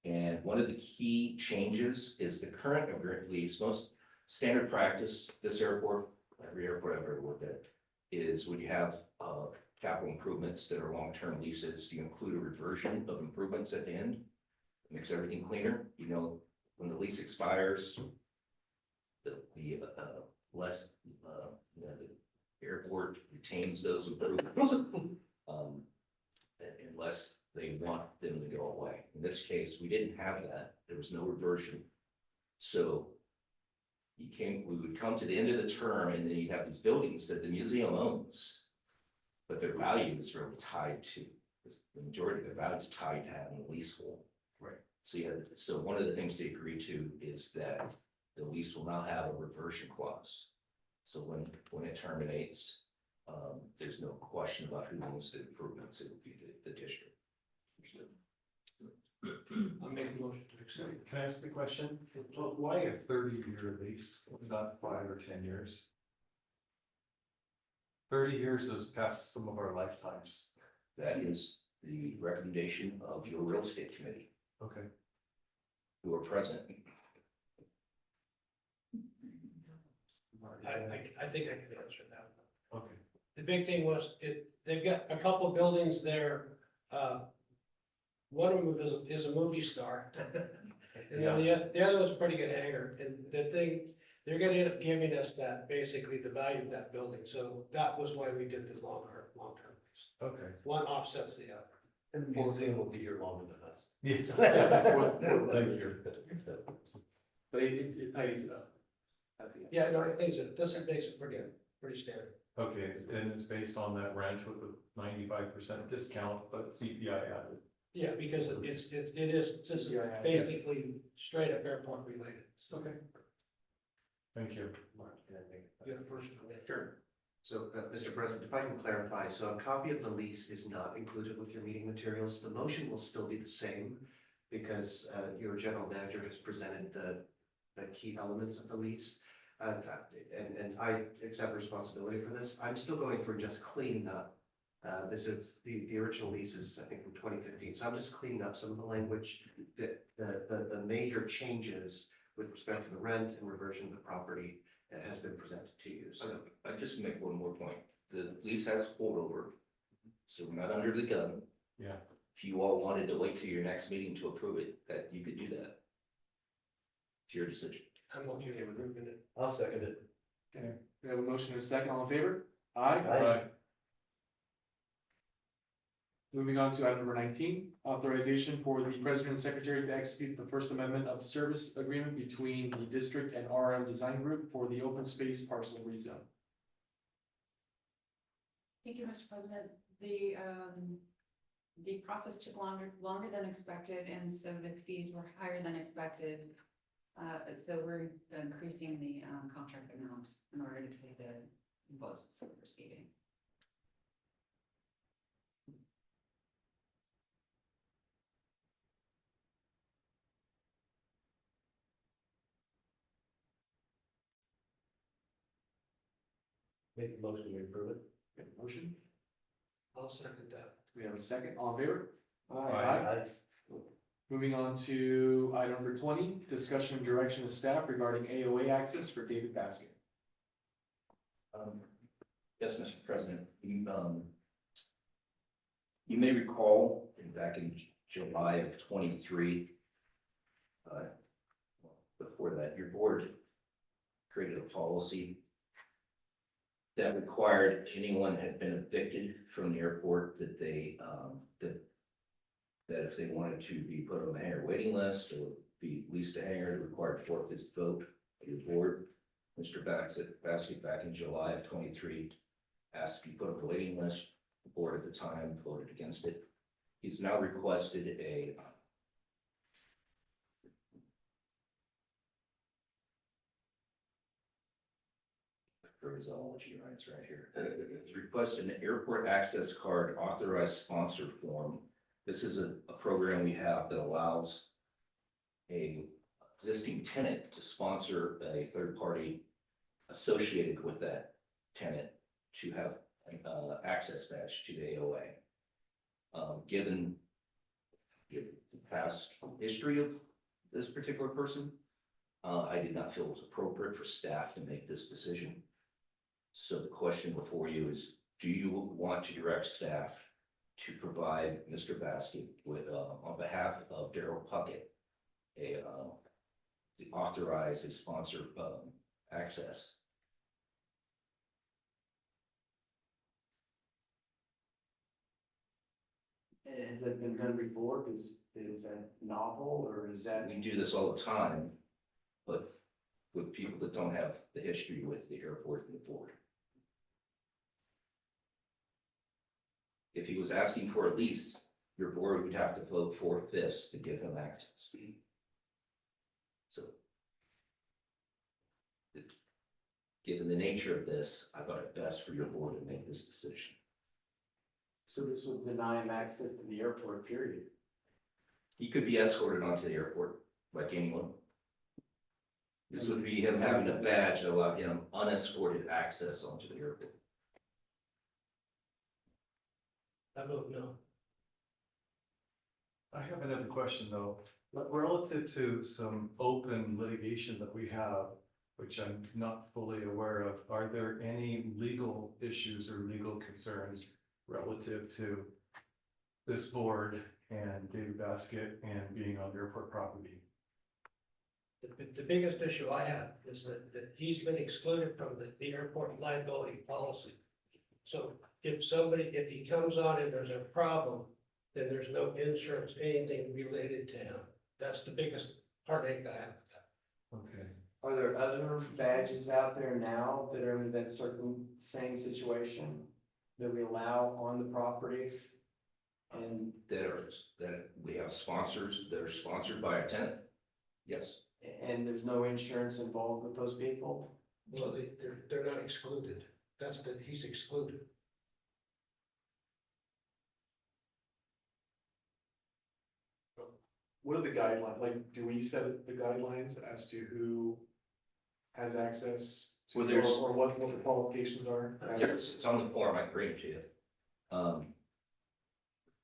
And one of the key changes is the current lease, most standard practice, this airport, every airport I've ever worked at, is when you have capital improvements that are long-term leases, you include a reversion of improvements at the end. It makes everything cleaner. You know, when the lease expires, the airport retains those improvements. Unless they want them to go away. In this case, we didn't have that. There was no reversion. So we would come to the end of the term and then you'd have these buildings that the museum owns, but their value is really tied to, the majority of their value is tied to having a leasehold. Right. So yeah, so one of the things they agree to is that the lease will now have a reversion clause. So when it terminates, there's no question about who owns the improvements. It would be the district. I'll make a motion to accept. Can I ask the question? Why a 30-year lease? Is that 5 or 10 years? 30 years is past some of our lifetimes. That is the recommendation of your real estate committee, Okay. who are present. I think I can answer that. Okay. The big thing was, they've got a couple buildings there, one of them is a movie star. And then the other one's a pretty good hangar, and the thing, they're gonna end up giving us that, basically the value of that building, so that was why we did the long-term lease. Okay. One offsets the other. And the museum will be here longer than us. Yes. Thank you. But it pays it up. At the end. Yeah, no, I think so, this makes it pretty standard. Okay, and it's based on that rent with a 95% discount, but CPI added. Yeah, because this is basically straight up airport related. Okay. Thank you. Yeah, first one. Sure. So, Mr. President, if I can clarify, so a copy of the lease is not included with your meeting materials. The motion will still be the same because your general manager has presented the key elements of the lease. And I accept responsibility for this. I'm still going for just cleaning up. This is, the original lease is, I think, from 2015. So I'm just cleaning up some of the language, that the major changes with respect to the rent and reversion of the property that has been presented to you. So I just make one more point. The lease has holdover, so we're not under the gun. Yeah. If you all wanted to wait till your next meeting to approve it, that you could do that. It's your decision. I'm okay with moving it. I'll second it. Okay, we have a motion and a second, all in favor? Aye. Aye. Moving on to item number 19, authorization for the president and secretary to execute the First Amendment of Service Agreement between the district and RM Design Group for the open space parcel rezone. Thank you, Mr. President. The process took longer than expected, and so the fees were higher than expected. So we're increasing the contract amount in order to pay the invoices we're receiving. Make the motion to approve it. We have a motion, I'll second that. we have a second, all in favor? Aye. Moving on to item number 20, discussion and direction of staff regarding AOA access for David Basket. Yes, Mr. President, you may recall back in July of 23, before that, your board created a policy that required anyone had been evicted from the airport that they, that if they wanted to be put on the hangar waiting list or be leased a hangar, it required 4/5 vote of your board. Mr. Basket back in July of 23 asked to be put on the waiting list. The board at the time voted against it. He's now requested a phraseology rights right here. He's requested an airport access card authorized sponsor form. This is a program we have that allows a existing tenant to sponsor a third party associated with that tenant to have an access badge to the AOA. Given the past history of this particular person, I did not feel it was appropriate for staff to make this decision. So the question before you is, do you want to direct staff to provide Mr. Basket with, on behalf of Daryl Puckett, the authorized sponsor access? Has that been done before? Is that novel, or is that? We do this all the time, but with people that don't have the history with the airport and the board. If he was asking for a lease, your board would have to vote 4/5 to give him access. So, given the nature of this, I thought it best for your board to make this decision. So this would deny him access to the airport, period. He could be escorted onto the airport like anyone. This would be him having a badge that allowed him unescorted access onto the airport. I vote no. I have another question though. Relative to some open litigation that we have, which I'm not fully aware of, are there any legal issues or legal concerns relative to this board and David Basket and being on airport property? The biggest issue I have is that he's been excluded from the airport liability policy. So if he comes on and there's a problem, then there's no insurance, anything related to him. That's the biggest heartache I have with that. Okay. Are there other badges out there now that are in that certain same situation that we allow on the property? And That we have sponsors that are sponsored by a tenant. Yes. there's no insurance involved with those people? Well, they're not excluded. That's that he's excluded. What are the guidelines, like, do we set the guidelines as to who has access to, Well, there's- or what the qualifications are? Yes, it's on the form, I agree with you.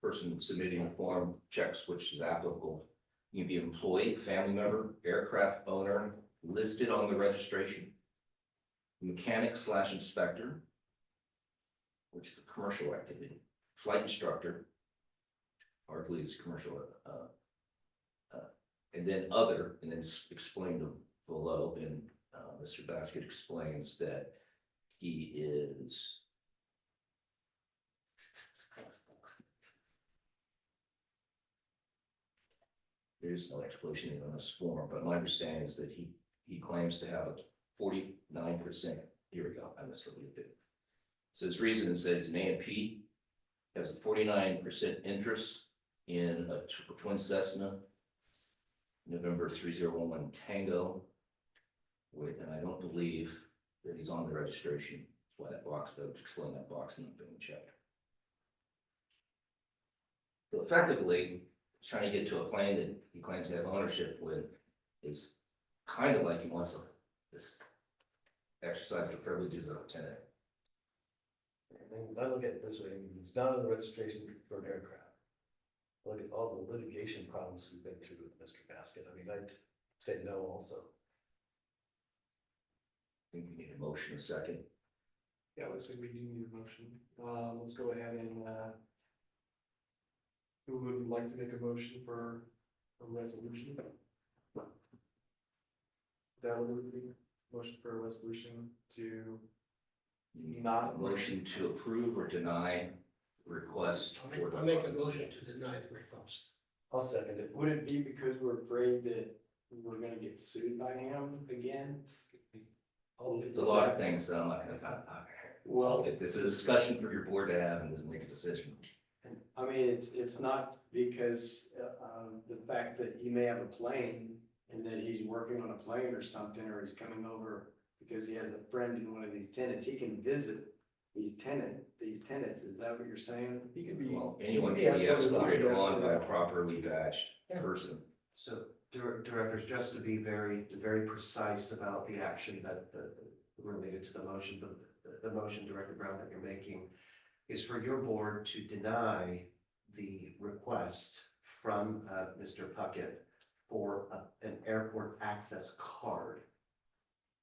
Person submitting the form checks which is applicable. You can be employee, family member, aircraft owner, listed on the registration. Mechanic / inspector, which is a commercial activity, flight instructor, hardly is commercial, and then other, and then it's explained below, and Mr. Basket explains that he is there's no explanation on this form, but my understanding is that he claims to have a 49%. Here we go, I missed what we did. So his reason says an A and P has a 49% interest in a twin Cessna November 3011 Tango. Wait, and I don't believe that he's on the registration. That's why that box does explain that box and being checked. So effectively, he's trying to get to a plane that he claims to have ownership with is kind of like he wants this exercise the privileges of a tenant. I look at it this way, it's not on the registration for an aircraft. Look at all the litigation problems we've been through with Mr. Basket. I mean, I'd say no also. I think we need a motion, a second. Yeah, looks like we do need a motion. Let's go ahead and, who would like to make a motion for a resolution? That would be motion for a resolution to not. A motion to approve or deny request. for the- I make a motion to deny the request. I'll second it. Would it be because we're afraid that we're gonna get sued by him again? It's a lot of things that I'm not gonna talk about here. Well, If this is a discussion for your board to have and doesn't make a decision. I mean, it's not because, the fact that he may have a plane and that he's working on a plane or something, or he's coming over because he has a friend in one of these tenants, he can visit these tenants, is that what you're saying? He could be. Well, anyone can Yes, be what we escorted want, yes, on what by we a want. properly badged person. So, directors, just to be very precise about the action that, related to the motion, the motion, Director Brown, that you're making is for your board to deny the request from, Mr. Puckett for an airport access card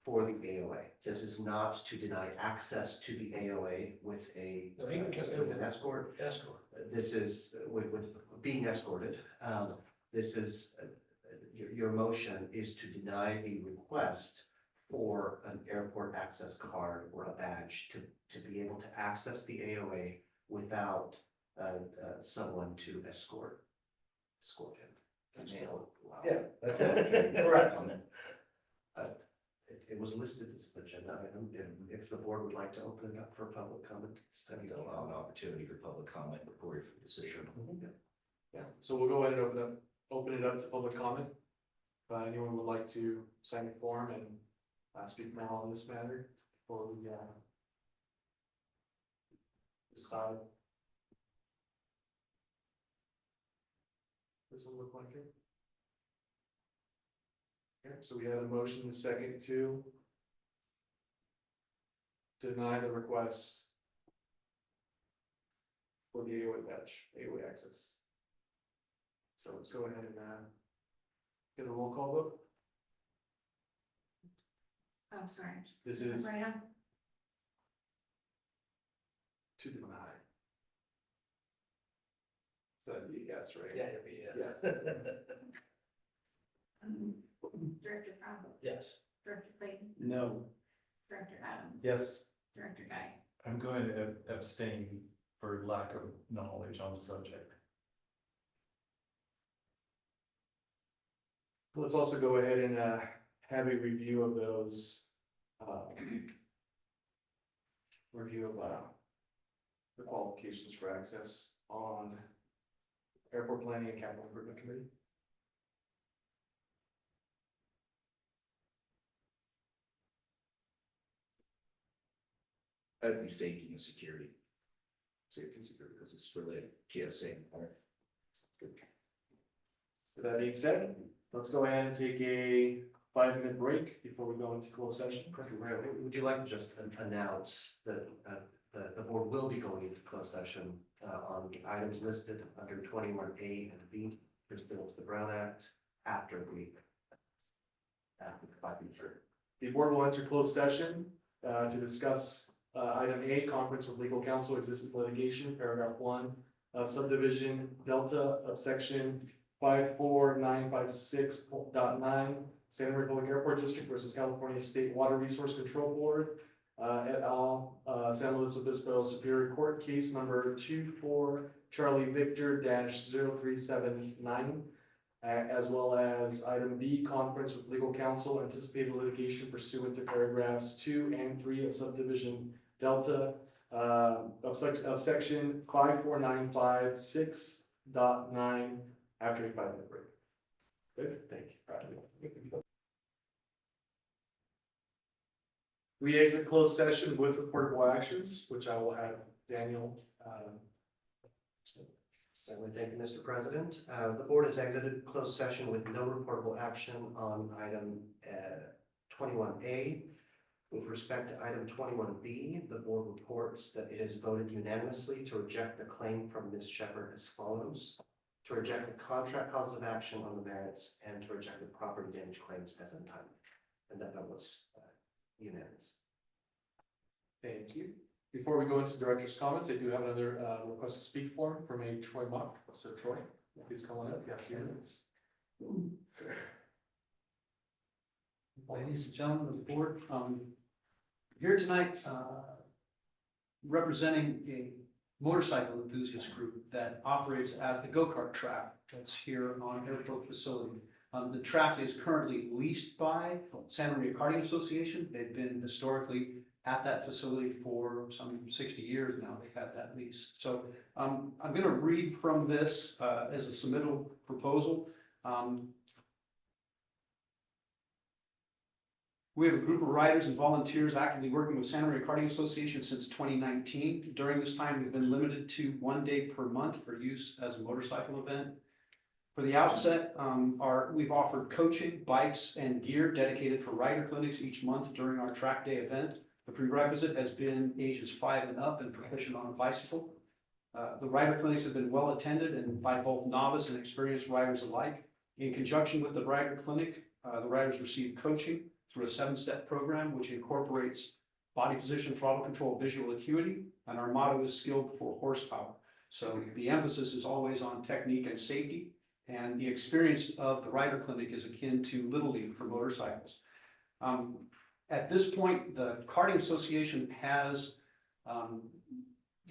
for the AOA. This is not to deny access to the AOA with No, he can come in with an with- escort. Escort. This is with being escorted. This is, your motion is to deny the request for an airport access card or a badge to be able to access the AOA without someone to escort him. Wow. Yeah, that's it. Correct. It was listed as the agenda item. If the board would like to open it up for public comment. To allow an opportunity for public comment before your decision. Yeah, so we'll go ahead and open it up to public comment. If anyone would like to sign the form and speak now on this matter, before we decide. This will look like it. Okay, so we have a motion and a second to deny the request for the AOA badge, AOA access. So let's go ahead and get a roll call vote. Oh, sorry. This is Moreno? to deny. So that'd be a yes, right? Yeah, it'd be, Yeah. Director Crown, yes. Director Clayton, No. Director Adams. Yes. Director Guy. I'm going to abstain for lack of knowledge on the subject. Let's also go ahead and have a review of those. Review of the qualifications for access on Airport Planning and Capital Improvement Committee. That'd be safety and security, Safety and security. because it's for the KSA. With that being said, let's go ahead and take a 5-minute break before we go into closed session. President Mayor, would you like to just announce that the board will be going into closed session on the items listed under 21A and B, pursuant to the Brown Act, after the 5-minute break. The board will enter closed session to discuss item A, conference with legal counsel, existing litigation, paragraph 1, subdivision delta of section 54956.9, Santa Maria Public Airport District versus California State Water Resource Control Board, et al., San Luis Obispo Superior Court, case number 24 Charlie Victor -0379. As well as item B, conference with legal counsel, anticipated litigation pursuant to paragraphs 2 and 3 of subdivision delta of section 54956.9 after a 5-minute break. Good, thank you. We exit closed session with reportable actions, which I will have Daniel. Certainly, thank you, Mr. President. The board has exited closed session with no reportable action on item 21A. With respect to item 21B, the board reports that it has voted unanimously to reject the claim from Ms. Shepherd as follows: to reject the contract cause of action on the merits, and to reject the property damage claims as untimely. And that was unanimous. Thank you. Before we go into director's comments, I do have another request to speak form from a Troy Mock. So Troy, please come on up. You have a few minutes. Ladies and gentlemen of the board, here tonight, representing a motorcycle enthusiast group that operates at the go-kart track that's here on Airport Facility. The track is currently leased by Santa Maria Karting Association. They've been historically at that facility for some 60 years now. They've had that lease. So I'm going to read from this as a submittal proposal. We have a group of riders and volunteers actively working with Santa Maria Karting Association since 2019. During this time, we've been limited to 1 day per month for use as a motorcycle event. For the outset, we've offered coaching, bikes, and gear dedicated for rider clinics each month during our track day event. The prerequisite has been ages 5 and up and proficient on a bicycle. The rider clinics have been well attended and by both novice and experienced riders alike. In conjunction with the rider clinic, the riders receive coaching through a 7-step program, which incorporates body position, throttle control, visual acuity, and our motto is skilled for horsepower. So the emphasis is always on technique and safety, and the experience of the rider clinic is akin to Little League for motorcycles. At this point, the Karting Association has,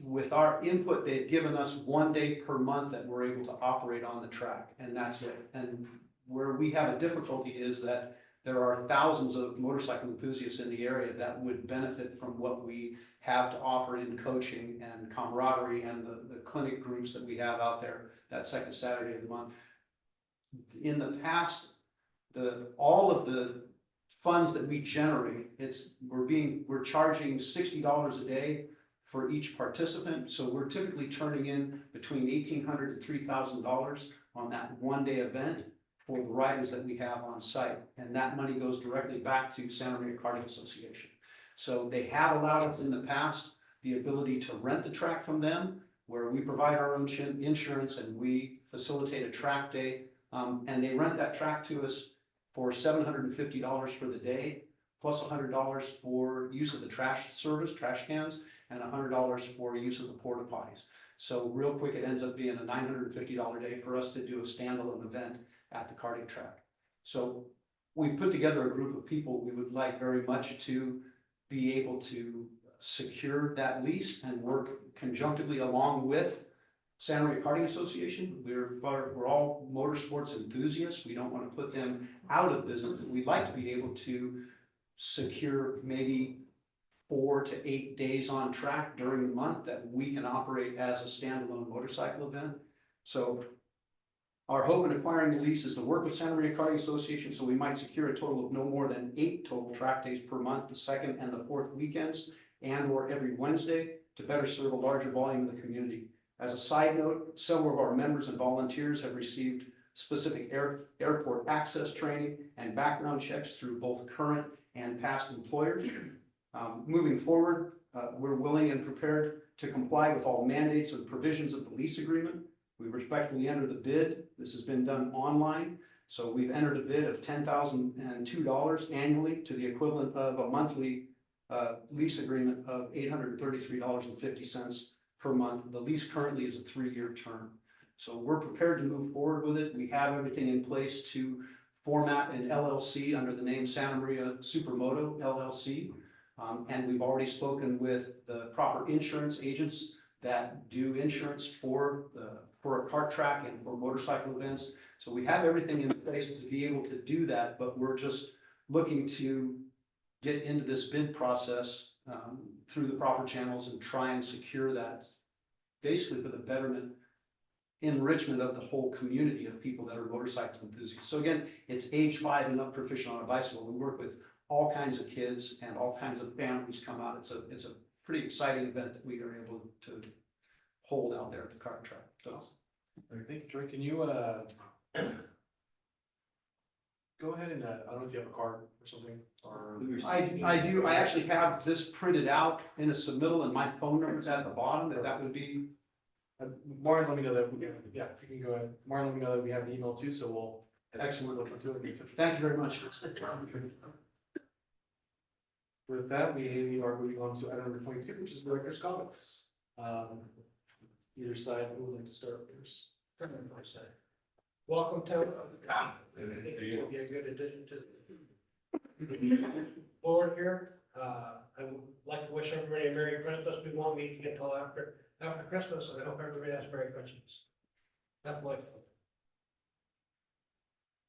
with our input, they've given us 1 day per month that we're able to operate on the track, and that's it. And where we have a difficulty is that there are thousands of motorcycle enthusiasts in the area that would benefit from what we have to offer in coaching and camaraderie and the clinic groups that we have out there that second Saturday of the month. In the past, all of the funds that we generate, we're charging $60 a day for each participant. So we're typically turning in between $1,800 and $3,000 on that 1 day event for the riders that we have on site. And that money goes directly back to Santa Maria Karting Association. So they have allowed us in the past the ability to rent the track from them, where we provide our own insurance and we facilitate a track day. And they rent that track to us for $750 for the day, plus $100 for use of the trash service, trash cans, and $100 for use of the porta potties. So real quick, it ends up being a $950 day for us to do a standalone event at the karting track. So we've put together a group of people we would like very much to be able to secure that lease and work conjunctively along with Santa Maria Karting Association. We're all motorsports enthusiasts. We don't want to put them out of business. We'd like to be able to secure maybe 4 to 8 days on track during the month that we can operate as a standalone motorcycle event. So our hope in acquiring the lease is to work with Santa Maria Karting Association so we might secure a total of no more than 8 total track days per month, the second and the fourth weekends, and or every Wednesday to better serve a larger volume of the community. As a side note, several of our members and volunteers have received specific airport access training and background checks through both current and past employers. Moving forward, we're willing and prepared to comply with all mandates and provisions of the lease agreement. We respectfully enter the bid. This has been done online. So we've entered a bid of $10,002 annually to the equivalent of a monthly lease agreement of $833.50 per month. The lease currently is a 3-year term. So we're prepared to move forward with it. We have everything in place to format an LLC under the name Santa Maria Supermoto LLC. And we've already spoken with the proper insurance agents that do insurance for a kart track and for motorcycle events. So we have everything in place to be able to do that, but we're just looking to get into this bid process through the proper channels and try and secure that basically for the betterment, enrichment of the whole community of people that are motorcycle enthusiasts. So again, it's age 5 and up proficient on a bicycle. We work with all kinds of kids and all kinds of families come out. It's a pretty exciting event that we are able to hold out there at the kart track. So, All right, thank you, Troy. Can you, go ahead and, I don't know if you have a card or something, or. I do. I actually have this printed out in a submittal and my phone number is at the bottom, if that would be. Martin, let me know that, yeah, you can go ahead. Martin, let me know that we have an email too, so we'll. Excellent. Look into it. Thank you very much. With that, we are moving on to item number 22, which is director's comments. Either side, who would like to start first? Welcome, Tony. I think you'll be a good addition to the board here. I would like to wish everybody a Merry Christmas. We won't meet again until after Christmas, and I hope everybody has a Merry Christmas. That's my.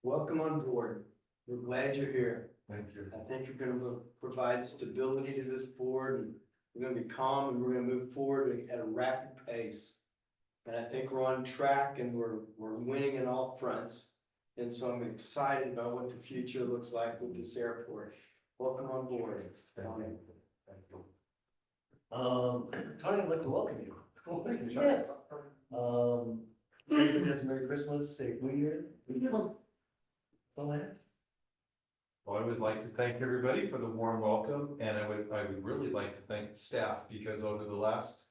Welcome on board. We're glad you're here. Thank you. I think you're gonna provide stability to this board, and we're gonna be calm, and we're gonna move forward at a rapid pace. And I think we're on track, and we're winning in all fronts. And so I'm excited about what the future looks like with this airport. Welcome on board, Tony. Tony, I'd like to welcome you. Yes. Everybody has a Merry Christmas, safe New Year. That's all I have. Well, I would like to thank everybody for the warm welcome, and I would really like to thank the staff, because over the last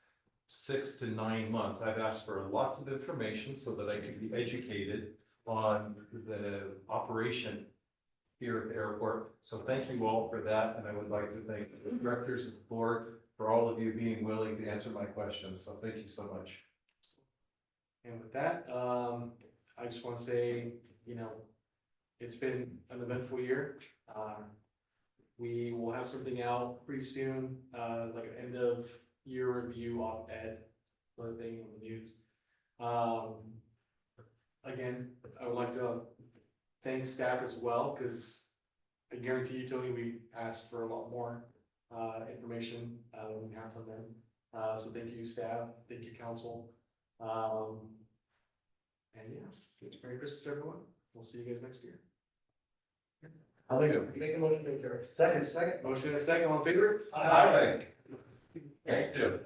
6 to 9 months, I've asked for lots of information so that I can be educated on the operation here at the airport. So thank you all for that, and I would like to thank the directors of the board for all of you being willing to answer my questions. So thank you so much. And with that, I just want to say, it's been an eventful year. We will have something out pretty soon, like an end of year review op-ed, sort of thing in the news. Again, I would like to thank staff as well, because I guarantee you, Tony, we asked for a lot more information than we have from them. So thank you, staff. Thank you, council. And yeah, Merry Christmas, everyone. We'll see you guys next year. I'll make a Make a motion to adjourn. second. Motion and a second, all in favor? Aye. Thank you.